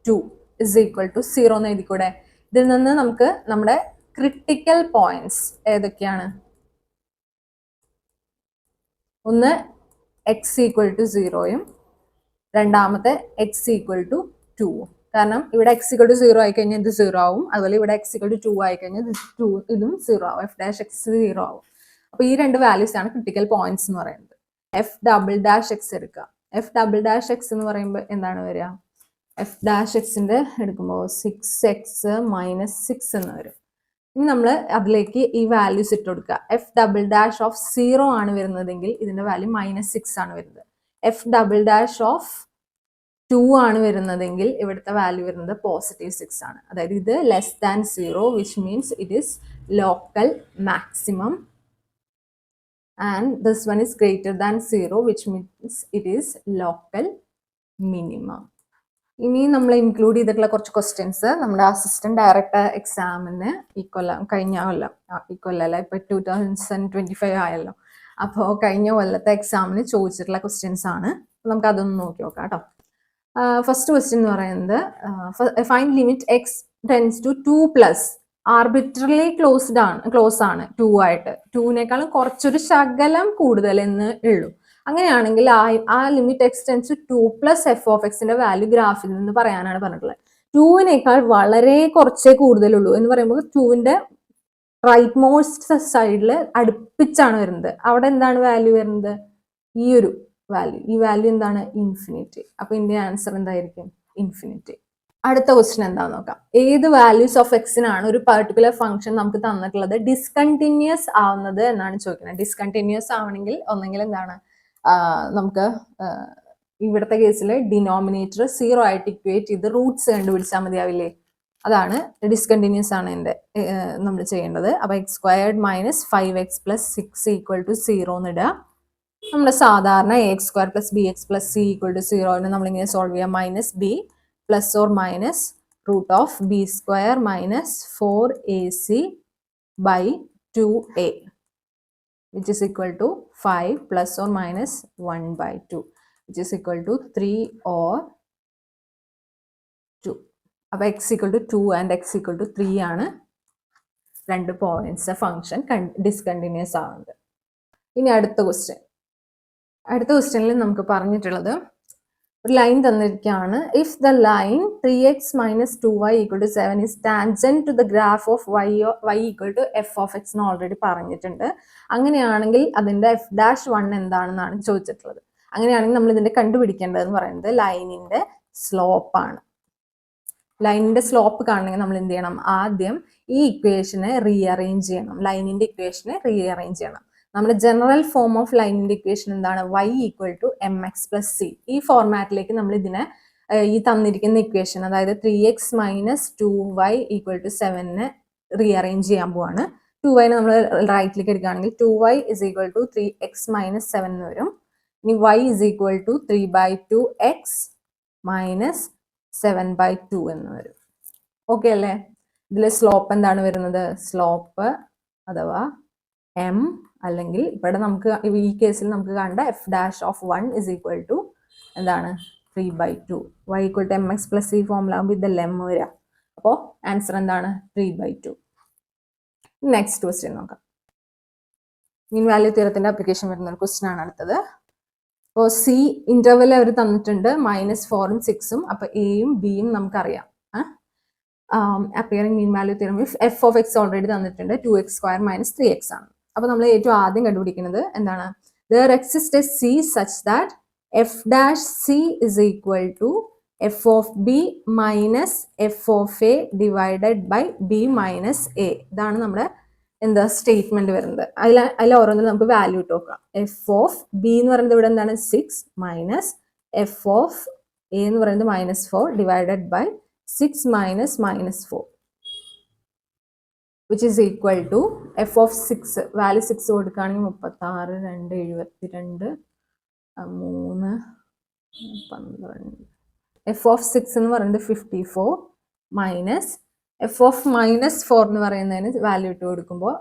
2 is equal to 0 എന്ന് എഴുതിക്കൂടെ? ഇതിൽ നിന്ന് നമുക്ക് നമ്മുടെ ക്രിട്ടിക്കൽ പോയിന്റ്സ് ഏതൊക്കെയാണ്? ഒന്ന് എക്സ് ഈക്വൽ ടു 0യും രണ്ടാമത്തെ എക്സ് ഈക്വൽ ടു 2. കാരണം ഇവിടെ എക്സ് ഈക്വൽ ടു 0 ആയി കഴിഞ്ഞാൽ ഇത് 0 ആവും, അതുപോലെ ഇവിടെ എക്സ് ഈക്വൽ ടു 2 ആയി കഴിഞ്ഞാൽ ഇതും 0 ആവും, എഫ് ഡാഷ് എക്സ് 0 ആവും. അപ്പോൾ ഈ രണ്ട് വാല്യൂസ് ആണ് ക്രിട്ടിക്കൽ പോയിന്റ്സ് എന്ന് പറയുന്നത്. എഫ് ഡബിൾ ഡാഷ് എക്സ് എടുക്കുക. എഫ് ഡബിൾ ഡാഷ് എക്സ് എന്ന് പറയുമ്പോൾ എന്താണ് വരിക? എഫ് ഡാഷ് എക്സിന്റെ എടുക്കുമ്പോൾ 6x മൈനസ് 6 എന്ന് വരും. ഇനി നമ്മൾ അതിലേക്ക് ഈ വാല്യൂസ് ഇട്ട് കൊടുക്കുക. എഫ് ഡബിൾ ഡാഷ് ഓഫ് 0 ആണ് വരുന്നതെങ്കിൽ ഇതിന്റെ വാല്യൂ -6 ആണ് വരുന്നത്. എഫ് ഡബിൾ ഡാഷ് ഓഫ് 2 ആണ് വരുന്നതെങ്കിൽ ഇവിടുത്തെ വാല്യൂ വരുന്നത് +6 ആണ്. അതായത് ഇത് less than 0 which means it is local maximum and this one is greater than 0 which means it is local minimum. ഇനി നമ്മൾ ഇൻക്ലൂഡ് ചെയ്തിട്ടുള്ള കുറച്ച് ക്വസ്റ്റ്യൻസ് നമ്മുടെ അസിസ്റ്റന്റ് ഡയറക്ടർ എക്സാമിന് ഈ കൊല്ലം, കഴിഞ്ഞ കൊല്ലം, ഈ കൊല്ലമല്ല, ഇപ്പൊ 2025 ആയല്ലോ. അപ്പോൾ കഴിഞ്ഞ കൊല്ലത്തെ എക്സാമിന് ചോദിച്ചിട്ടുള്ള ക്വസ്റ്റ്യൻസ് ആണ്. നമുക്ക് അതൊന്ന് നോക്കി നോക്കാം കേട്ടോ. ഫസ്റ്റ് ക്വസ്റ്റ്യൻ എന്ന് പറയുന്നത് find limit x tends to 2+ arbitrarily close ആണ് 2 ആയിട്ട്. 2-നേക്കാളും കുറച്ചൊരു ശകലം കൂടുതൽ എന്ന് ഉള്ളൂ. അങ്ങനെയാണെങ്കിൽ ആ limit x tends to 2+ f of എക്സിന്റെ വാല്യൂ ഗ്രാഫിൽ നിന്ന് പറയാനാണ് പറഞ്ഞിട്ടുള്ളത്. 2-നേക്കാൾ വളരെ കുറച്ചേ കൂടുതലുള്ളൂ എന്ന് പറയുമ്പോൾ 2-ന്റെ റൈറ്റ് മോസ്റ്റ് സൈഡിൽ അടുപ്പിച്ചാണ് വരുന്നത്. അവിടെ എന്താണ് വാല്യൂ വരുന്നത്? ഈ ഒരു വാല്യൂ. ഈ വാല്യൂ എന്താണ്? ഇൻഫിനിറ്റി. അപ്പൊ ഇതിന്റെ ആൻസർ എന്തായിരിക്കും? ഇൻഫിനിറ്റി. അടുത്ത ക്വസ്റ്റ്യൻ എന്താണെന്ന് നോക്കാം. ഏത് വാല്യൂസ് ഓഫ് എക്സിനാണ് ഒരു പർട്ടിക്കുലർ ഫംഗ്ഷൻ നമുക്ക് തന്നിട്ടുള്ളത് ഡിസ്കണ്ടിന്യൂസ് ആവുന്നത് എന്നാണ് ചോദിക്കുന്നത്. ഡിസ്കണ്ടിന്യൂസ് ആവണമെങ്കിൽ ഒന്നെങ്കിൽ എന്താണ് നമുക്ക് ഇവിടുത്തെ കേസിൽ ഡിനോമിനേറ്റർ 0 ആയിട്ട് ഇക്വേറ്റ് ചെയ്ത് റൂട്ട്സ് കണ്ടുപിടിച്ചാൽ മതിയാവില്ലേ? അതാണ് ഡിസ്കണ്ടിന്യൂസ് ആണ് നമ്മൾ ചെയ്യേണ്ടത്. അപ്പൊ x² minus 5x + 6 equal to 0 എന്ന് ഇടുക. നമ്മുടെ സാധാരണ ax² + bx + c equal to 0 നമ്മളിങ്ങനെ സോൾവ് ചെയ്യാം. -b + or minus √b² minus 4ac by 2a which is equal to 5 + or minus 1/2 which is equal to 3 or 2. അപ്പോൾ x equal to 2 and x equal to 3 ആണ് രണ്ട് പോയിന്റ്സ് ഫംഗ്ഷൻ ഡിസ്കണ്ടിന്യൂസ് ആവുന്നത്. ഇനി അടുത്ത ക്വസ്റ്റ്യനിൽ നമുക്ക് പറഞ്ഞിട്ടുള്ളത് ഒരു ലൈൻ തന്നിരിക്കുകയാണ്. If the line 3x - 2y = 7 is tangent to the graph of y = f of x എന്ന് ഓൾറെഡി പറഞ്ഞിട്ടുണ്ട്. അങ്ങനെയാണെങ്കിൽ അതിന്റെ f'1 എന്താണെന്നാണ് ചോദിച്ചിട്ടുള്ളത്. അങ്ങനെയാണെങ്കിൽ നമ്മൾ ഇതിന്റെ കണ്ടുപിടിക്കേണ്ടതെന്ന് പറയുന്നത് ലൈനിന്റെ സ്ലോപ്പ് ആണ്. ലൈനിന്റെ സ്ലോപ്പ് കാണണമെങ്കിൽ നമ്മൾ എന്ത് ചെയ്യണം? ആദ്യം ഈ ഇക്വേഷനെ റീഅറേഞ്ച് ചെയ്യണം. ലൈനിന്റെ ഇക്വേഷനെ റീഅറേഞ്ച് ചെയ്യണം. നമ്മുടെ ജനറൽ ഫോം ഓഫ് ലൈനിന്റെ ഇക്വേഷൻ എന്താണ്? y = mx + c. ഈ ഫോർമാറ്റിലേക്ക് നമ്മൾ ഇതിനെ ഈ തന്നിരിക്കുന്ന ഇക്വേഷൻ, അതായത് 3x - 2y = 7 റീഅറേഞ്ച് ചെയ്യാൻ പോവാണ്. 2y നമ്മൾ റൈറ്റിലേക്ക് എടുക്കുകയാണെങ്കിൽ 2y = 3x - 7 എന്ന് വരും. ഇനി y = 3/2x - 7/2 എന്ന് വരും. ഓക്കെ അല്ലേ? ഇതിലെ സ്ലോപ്പ് എന്താണ് വരുന്നത്? സ്ലോപ്പ് അഥവാ m അല്ലെങ്കിൽ ഇവിടെ നമുക്ക് ഈ കേസിൽ നമുക്ക് കണ്ട f'(1) എന്താണ്? 3/2. y = mx + c ഫോമിലാകുമ്പോൾ ഇതെല്ലാം m വരിക. അപ്പോൾ ആൻസർ എന്താണ്? 3/2. നെക്സ്റ്റ് ക്വസ്റ്റ്യൻ നോക്കാം. മീൻ വാല്യൂ തിയറത്തിന്റെ അപ്ലിക്കേഷൻ വരുന്ന ഒരു ക്വസ്റ്റ്യൻ ആണ് അടുത്തത്. അപ്പോൾ സി ഇന്റർവെൽ അവർ തന്നിട്ടുണ്ട് -4ഉം 6ഉം. അപ്പൊ എയും ബിയും നമുക്കറിയാം. Appearing mean value theorem if F of X already തന്നിട്ടുണ്ട് 2x² - 3x ആണ്. അപ്പൊ നമ്മൾ ഏറ്റവും ആദ്യം കണ്ടുപിടിക്കുന്നത് എന്താണ്? There exists a C such that f' C is equal to f of b minus f of a divided by b minus a. ഇതാണ് നമ്മുടെ എന്താ സ്റ്റേറ്റ്മെന്റ് വരുന്നത്. അതിൽ ഓരോന്നും നമുക്ക് വാല്യൂ ഇട്ട് നോക്കാം. എഫ് ഓഫ് ബി എന്ന് പറയുന്നത് ഇവിടെ എന്താണ്? 6 മൈനസ് എഫ് ഓഫ് എ എന്ന് പറയുന്നത് -4 divided by 6 minus -4 which is equal to f of 6 value 6 കൊടുക്കുകയാണെങ്കിൽ 36 2 72 3 12. f of 6 എന്ന് പറയുന്നത് 54 മൈനസ് എഫ് ഓഫ് -4 എന്ന് പറയുന്നതിന് വാല്യൂ ഇട്ട് കൊടുക്കുമ്പോൾ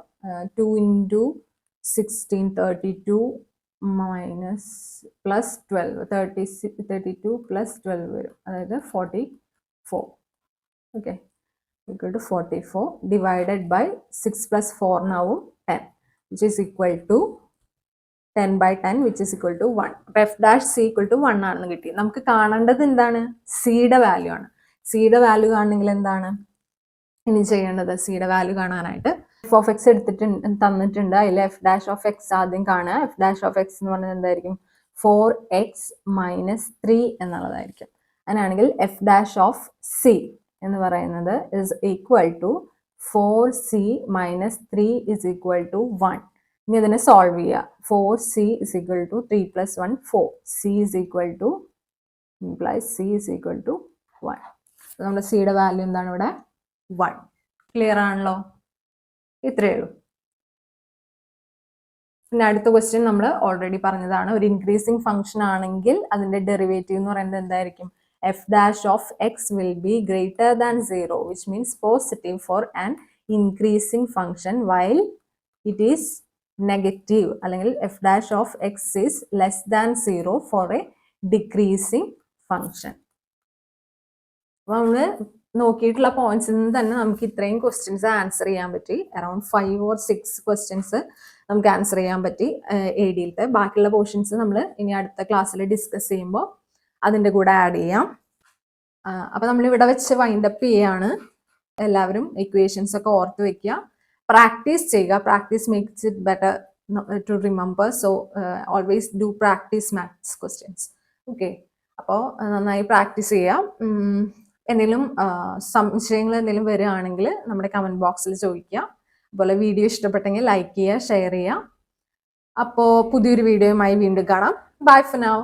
2 into 16 32 മൈനസ് പ്ലസ് 12 32 പ്ലസ് 12 വരും. അതായത് 44. Okay, equal to 44 divided by 6 plus 4 now 10 which is equal to 10/10 which is equal to 1. അപ്പോൾ f' c equal to 1 ആണെന്ന് കിട്ടി. നമുക്ക് കാണേണ്ടത് എന്താണ്? സിയുടെ വാല്യൂ ആണ്. സിയുടെ വാല്യൂ കാണണമെങ്കിൽ എന്താണ് ഇനി ചെയ്യേണ്ടത്? സിയുടെ വാല്യൂ കാണാനായിട്ട് എഫ് ഓഫ് എക്സ് തന്നിട്ടുണ്ട്. അതിൽ f' ഓഫ് എക്സ് ആദ്യം കാണുക. f' ഓഫ് എക്സ് എന്ന് പറഞ്ഞാൽ എന്തായിരിക്കും? 4x - 3 എന്നുള്ളതായിരിക്കും. അങ്ങനെയാണെങ്കിൽ f' ഓഫ് സി എന്ന് പറയുന്നത് is equal to 4c minus 3 is equal to 1. ഇനി ഇതിനെ സോൾവ് ചെയ്യുക. 4c is equal to 3 plus 1 4. c is equal to implies c is equal to 1. നമ്മുടെ സിയുടെ വാല്യൂ എന്താണ് ഇവിടെ? 1. ക്ലിയർ ആണല്ലോ? ഇത്രയേ ഉള്ളൂ. പിന്നെ അടുത്ത ക്വസ്റ്റ്യൻ നമ്മൾ ഓൾറെഡി പറഞ്ഞതാണ്. ഒരു ഇൻക്രീസിങ് ഫംഗ്ഷൻ ആണെങ്കിൽ അതിന്റെ ഡെറിവേറ്റീവ് എന്ന് പറയുന്നത് എന്തായിരിക്കും? f' of x will be greater than 0, which means positive for an increasing function, while it is negative അല്ലെങ്കിൽ f' of x is less than 0 for a decreasing function. അപ്പോൾ നമ്മൾ നോക്കിയിട്ടുള്ള പോയിന്റ്സിൽ നിന്ന് തന്നെ നമുക്ക് ഇത്രയും ക്വസ്റ്റ്യൻസ് ആൻസർ ചെയ്യാൻ പറ്റി. അറൌണ്ട് 5 or 6 ക്വസ്റ്റ്യൻസ് നമുക്ക് ആൻസർ ചെയ്യാൻ പറ്റി ADയിലത്തെ. ബാക്കിയുള്ള പോർഷൻസ് നമ്മൾ ഇനി അടുത്ത ക്ലാസ്സിൽ ഡിസ്കസ് ചെയ്യുമ്പോൾ അതിൻ്റെ കൂടെ ആഡ് ചെയ്യാം. അപ്പൊ നമ്മൾ ഇവിടെ വെച്ച് വൈൻഡപ്പ് ചെയ്യാണ്. എല്ലാവരും ഇക്വേഷൻസ് ഒക്കെ ഓർത്ത് വെക്കുക, പ്രാക്ടീസ് ചെയ്യുക. Practice makes it better to remember. So always do practice maths questions. Okay, അപ്പോൾ നന്നായി പ്രാക്ടീസ് ചെയ്യാം. എന്തെങ്കിലും സംശയങ്ങൾ എന്തെങ്കിലും വരികയാണെങ്കിൽ നമ്മുടെ കമന്റ് ബോക്സിൽ ചോദിക്കുക. അതുപോലെ വീഡിയോ ഇഷ്ടപ്പെട്ടെങ്കിൽ ലൈക്ക് ചെയ്യുക, ഷെയർ ചെയ്യുക. അപ്പോൾ പുതിയൊരു വീഡിയോയുമായി വീണ്ടും കാണാം. Bye for now.